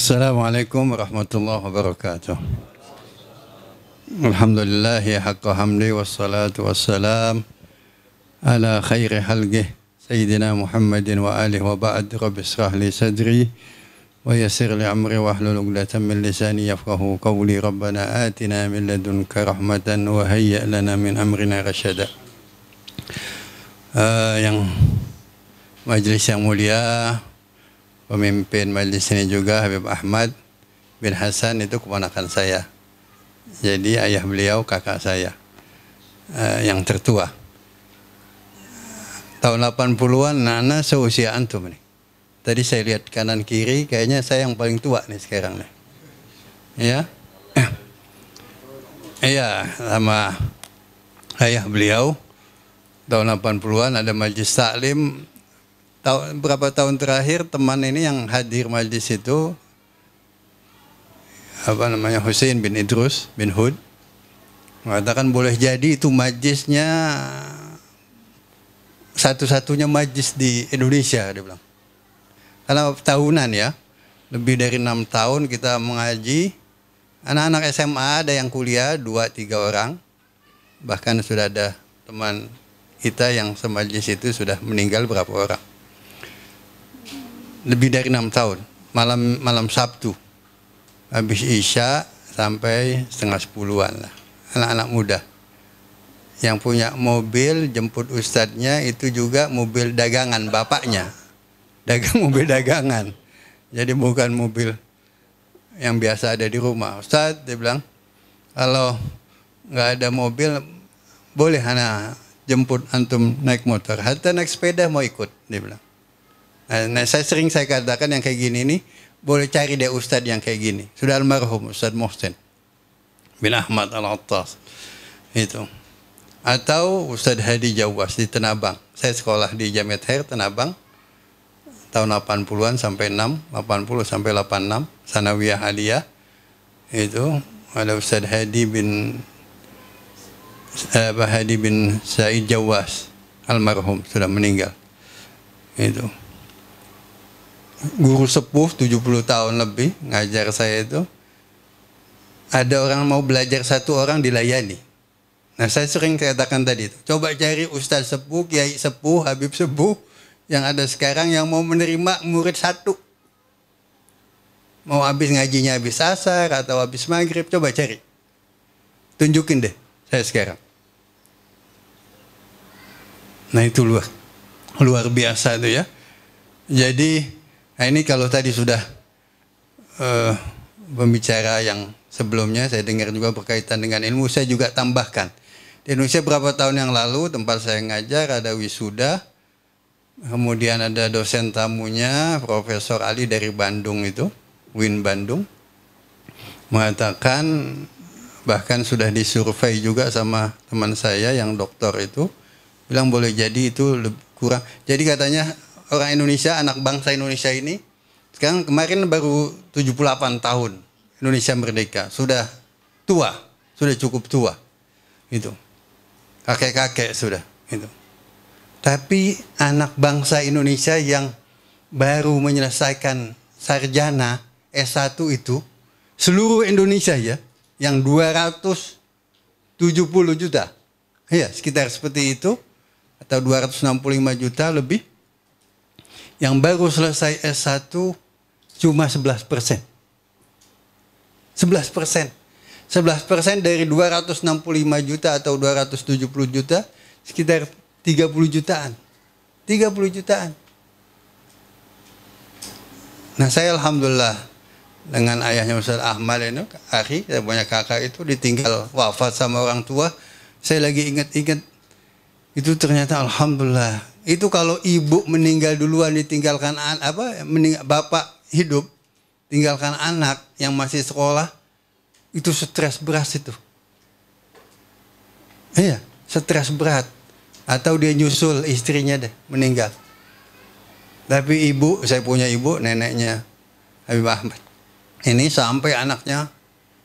Assalamualaikum warahmatullahi wabarakatuh. Alhamdulillahi haqqa hamdi wassalatu wassalam ala khairi halqih Sayyidina Muhammadin wa alihi wa ba'd. Rabbi israh li sadri wa yassir li amri wa hlul 'uqdatam min lisani yafqahu qawli. Rabbana atina min ladunka rahmatan wa hayyi' lana min amrina rasyada. Yang majelis yang mulia, pemimpin majelis ini juga Habib Ahmad bin Hasan, itu keponakan saya. Jadi ayah beliau kakak saya yang tertua. Tahun 80-an, Nana seusia antum nih. Tadi saya lihat kanan kiri, kayaknya saya yang paling tua nih sekarang nih. Ya, iya, sama ayah beliau. Tahun 80-an ada majelis taklim. Berapa tahun terakhir teman ini yang hadir majlis itu Hussein bin Idrus bin Hud mengatakan boleh jadi itu majlisnya satu-satunya majlis di Indonesia, dia bilang. Karena tahunan ya, lebih dari 6 tahun kita mengaji. Anak-anak SMA ada yang kuliah 2-3 orang, bahkan sudah ada teman kita yang semajlis itu sudah meninggal berapa orang. Lebih dari 6 tahun, malam Sabtu, habis Isya sampai setengah 10-an lah, anak-anak muda. Yang punya mobil jemput ustadznya itu juga mobil dagangan bapaknya, mobil dagangan. Jadi bukan mobil yang biasa ada di rumah. Ustadz, dia bilang, kalau nggak ada mobil, boleh anak jemput antum naik motor, hatta naik sepeda mau ikut, dia bilang. Nah, saya katakan yang kayak gini nih, boleh cari deh ustadz yang kayak gini. Sudah almarhum Ustadz Mohsen bin Ahmad Al-Attas itu. Atau Ustadz Hadi Jawas di Tenabang. Saya sekolah di Jamiat Khair Tenabang tahun 80-an sampai 80 sampai 86, Sanawiyah Aliyah. Itu ada Ustadz Hadi bin Said Jawas, almarhum, sudah meninggal. Itu guru sepuh 70 tahun lebih ngajar saya itu. Ada orang mau belajar, satu orang dilayani. Nah, saya sering katakan tadi itu, coba cari ustaz sepuh, kiai sepuh, habib sepuh yang ada sekarang yang mau menerima murid satu. Mau habis ngajinya habis asar atau habis maghrib, coba cari. Tunjukin deh saya sekarang. Nah, itu luar biasa itu ya. Jadi nah, ini kalau tadi sudah pembicara yang sebelumnya saya dengar juga berkaitan dengan ilmu, saya juga tambahkan. Di Indonesia berapa tahun yang lalu tempat saya ngajar ada wisuda, kemudian ada dosen tamunya Profesor Ali dari Bandung itu, UIN Bandung, mengatakan bahkan sudah disurvei juga sama teman saya yang doktor itu, bilang boleh jadi itu kurang. Jadi katanya orang Indonesia, anak bangsa Indonesia ini, sekarang kemarin baru 78 tahun Indonesia merdeka. Sudah tua, sudah cukup tua. Itu. Kakek-kakek sudah. Itu. Tapi anak bangsa Indonesia yang baru menyelesaikan sarjana S1 itu, seluruh Indonesia ya, yang 270 juta. Ya, sekitar seperti itu. Atau 265 juta lebih. Yang baru selesai S1 cuma 11%. 11%. 11% dari 265 juta atau 270 juta, sekitar 30 jutaan. 30 jutaan. Nah, saya alhamdulillah dengan ayahnya Ustadz Ahmad ini, akhi, saya punya kakak itu ditinggal wafat sama orang tua. Saya lagi ingat-ingat, itu ternyata alhamdulillah. Itu kalau ibu meninggal duluan ditinggalkan bapak hidup tinggalkan anak yang masih sekolah, itu stres berat itu. Iya, stres berat. Atau dia nyusul istrinya deh meninggal. Tapi ibu, saya punya ibu, neneknya Habib Ahmad. Ini sampai anaknya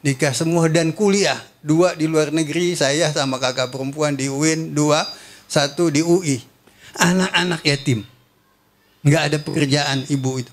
nikah semua dan kuliah. 2 di luar negeri, saya sama kakak perempuan di UIN, 1 di UI. Anak-anak yatim. Nggak ada pekerjaan ibu itu.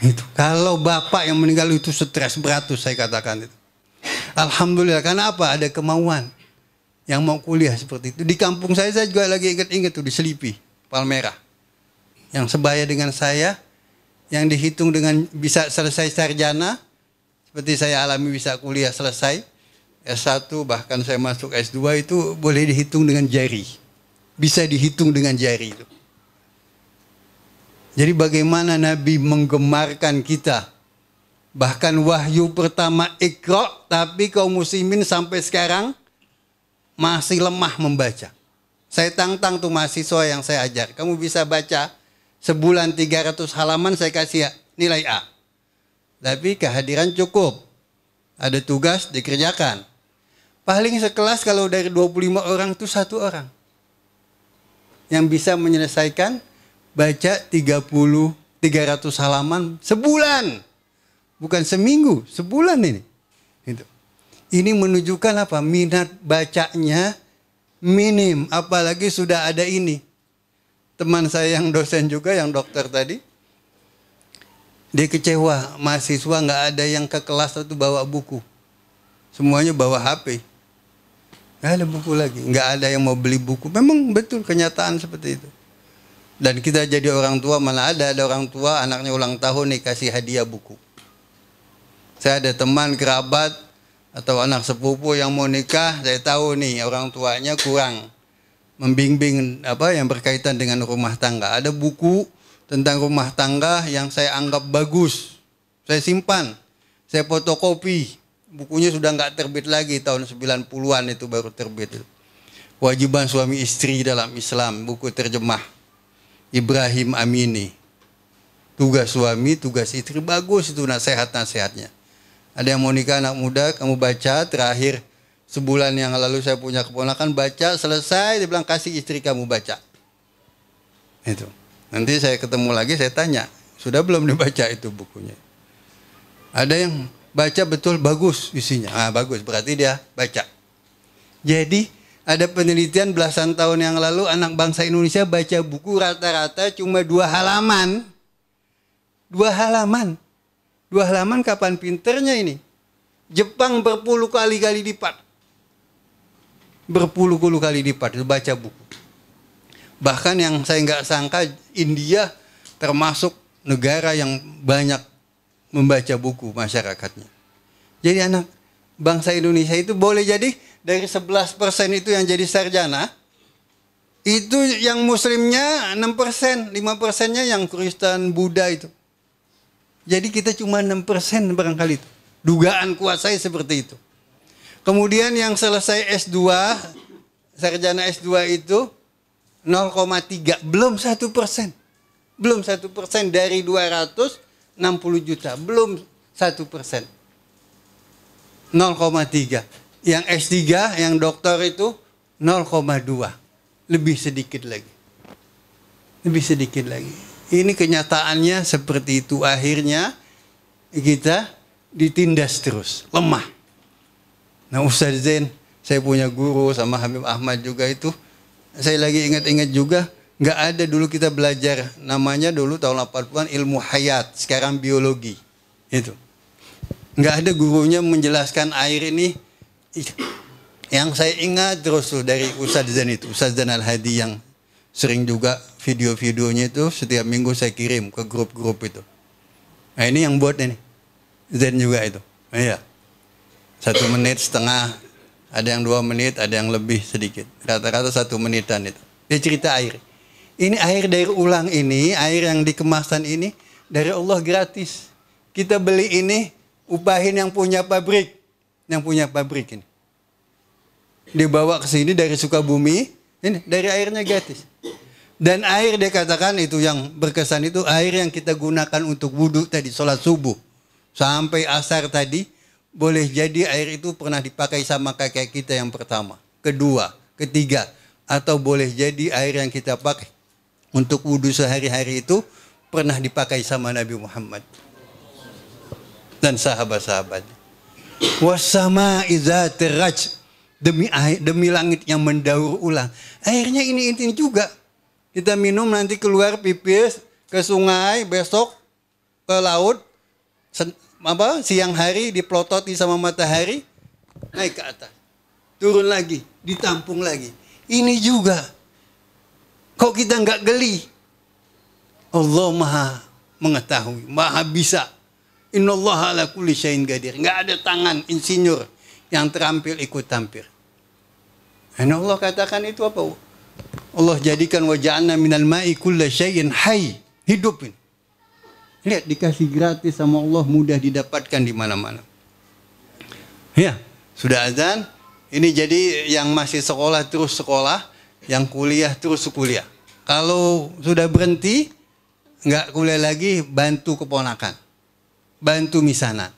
Itu. Kalau bapak yang meninggal itu stres berat tuh saya katakan itu. Alhamdulillah, karena apa? Ada kemauan yang mau kuliah seperti itu. Di kampung saya juga lagi ingat-ingat tuh di Selipi, Palmerah. Yang sebaya dengan saya, yang dihitung dengan bisa selesai sarjana, seperti saya alami bisa kuliah selesai, S1 bahkan saya masuk S2 itu boleh dihitung dengan jari. Bisa dihitung dengan jari itu. Jadi bagaimana Nabi menggemarkan kita. Bahkan wahyu pertama Iqra, tapi kaum muslimin sampai sekarang masih lemah membaca. Saya tantang tuh mahasiswa yang saya ajar. Kamu bisa baca sebulan 300 halaman, saya kasih nilai A. Tapi kehadiran cukup. Ada tugas dikerjakan. Paling sekelas kalau dari 25 orang itu 1 orang. Yang bisa menyelesaikan baca 300 halaman sebulan. Bukan seminggu, sebulan ini. Itu. Ini menunjukkan apa? Minat bacanya minim. Apalagi sudah ada ini. Teman saya yang dosen juga, yang dokter tadi. Dia kecewa, mahasiswa nggak ada yang ke kelas itu bawa buku. Semuanya bawa HP. Nggak ada buku lagi. Nggak ada yang mau beli buku. Memang betul kenyataan seperti itu. Dan kita jadi orang tua, mana ada orang tua anaknya ulang tahun nih kasih hadiah buku. Saya ada teman kerabat atau anak sepupu yang mau nikah, saya tahu nih orang tuanya kurang membimbing apa yang berkaitan dengan rumah tangga. Ada buku tentang rumah tangga yang saya anggap bagus. Saya simpan, saya fotokopi. Bukunya sudah nggak terbit lagi, tahun 90-an itu baru terbit. Kewajiban suami istri dalam Islam, buku terjemah. Ibrahim Amini. Tugas suami, tugas istri, bagus itu nasihat-nasihatnya. Ada yang mau nikah anak muda, kamu baca, terakhir sebulan yang lalu saya punya keponakan, baca, selesai, dia bilang kasih istri kamu baca. Itu. Nanti saya ketemu lagi, saya tanya, sudah belum dibaca itu bukunya? Ada yang baca betul, bagus isinya. Ah, bagus, berarti dia baca. Jadi, ada penelitian belasan tahun yang lalu anak bangsa Indonesia baca buku rata-rata cuma 2 halaman. 2 halaman. 2 halaman kapan pinternya ini? Jepang berpuluh kali lipat. Berpuluh-puluh kali lipat itu baca buku. Bahkan yang saya nggak sangka India termasuk negara yang banyak membaca buku masyarakatnya. Jadi anak bangsa Indonesia itu boleh jadi dari 11% itu yang jadi sarjana, itu yang muslimnya 6%, 5%-nya yang Kristen, Buddha itu. Jadi kita cuma 6% barangkali itu. Dugaan kuat saya seperti itu. Kemudian yang selesai S2, sarjana S2 itu 0,3, belum 1%. Belum 1% dari 260 juta, belum 1%. 0,3. Yang S3, yang dokter itu 0,2. Lebih sedikit lagi. Lebih sedikit lagi. Ini kenyataannya seperti itu. Akhirnya kita ditindas terus. Lemah. Nah Ustaz Zain, saya punya guru sama Habib Ahmad juga itu. Saya lagi ingat-ingat juga. Nggak ada dulu kita belajar. Namanya dulu tahun 80-an ilmu hayat. Sekarang biologi. Itu. Nggak ada gurunya menjelaskan air ini. Yang saya ingat terus tuh dari Ustaz Zain itu, Ustaz Zain Al-Hadi yang sering juga video-videonya itu setiap minggu saya kirim ke grup-grup itu. Nah ini yang buat ini, Zain juga itu. Nah, iya. 1 menit setengah, ada yang 2 menit, ada yang lebih sedikit. Rata-rata 1 menitan itu. Dia cerita air. Ini air dari ulang ini, air yang dikemasan ini dari Allah gratis. Kita beli ini, upahin yang punya pabrik. Yang punya pabrik ini. Dibawa ke sini dari Sukabumi, ini dari airnya gratis. Dan air dia katakan itu yang berkesan itu air yang kita gunakan untuk wudhu tadi, sholat subuh. Sampai asar tadi, boleh jadi air itu pernah dipakai sama kakek kita yang pertama, kedua, ketiga. Atau boleh jadi air yang kita pakai untuk wudhu sehari-hari itu pernah dipakai sama Nabi Muhammad. Dan sahabat-sahabatnya. Wasama iza teraj, demi air, demi langit yang mendaur ulang. Airnya ini juga. Kita minum nanti keluar pipis ke sungai, besok ke laut, siang hari dipelototi sama matahari, naik ke atas, turun lagi, ditampung lagi. Ini juga, kok kita nggak geli? Allah maha mengetahui, maha bisa. Innallaha ala kulli syai'in qadir. Nggak ada tangan insinyur yang terampil ikut tampil. Dan Allah katakan itu apa? Allah jadikan wa ja'alna minal ma'i kulla syai'in hayy. Hidupin. Lihat, dikasih gratis sama Allah, mudah didapatkan di mana-mana. Ya, sudah azan. Ini jadi yang masih sekolah terus sekolah, yang kuliah terus kuliah. Kalau sudah berhenti, nggak kuliah lagi, bantu keponakan, bantu misanan.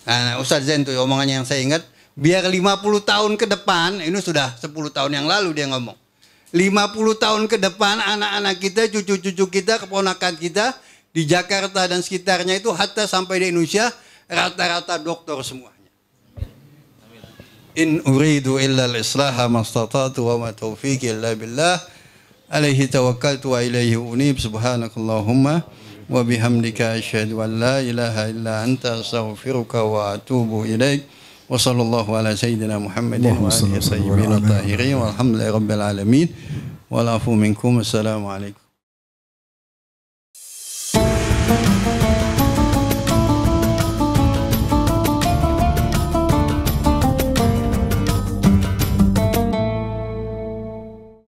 Nah, Ustaz Zain tuh omongannya yang saya ingat, biar 50 tahun ke depan, ini sudah 10 tahun yang lalu dia ngomong. 50 tahun ke depan anak-anak kita, cucu-cucu kita, keponakan kita di Jakarta dan sekitarnya itu hatta sampai di Indonesia rata-rata dokter semuanya. In uridu illa al-islaha mastata'tu wa ma taufiqi illa billah alaihi tawakkaltu wa ilaihi unib. Subhanakallahumma wa bihamdika asyhadu an la ilaha illa anta astaghfiruka wa atubu ilaik. Wa sallallahu ala sayyidina Muhammadin wa alihi tahirin walhamdulillahi rabbil alamin. Wal afu minkum. Assalamualaikum.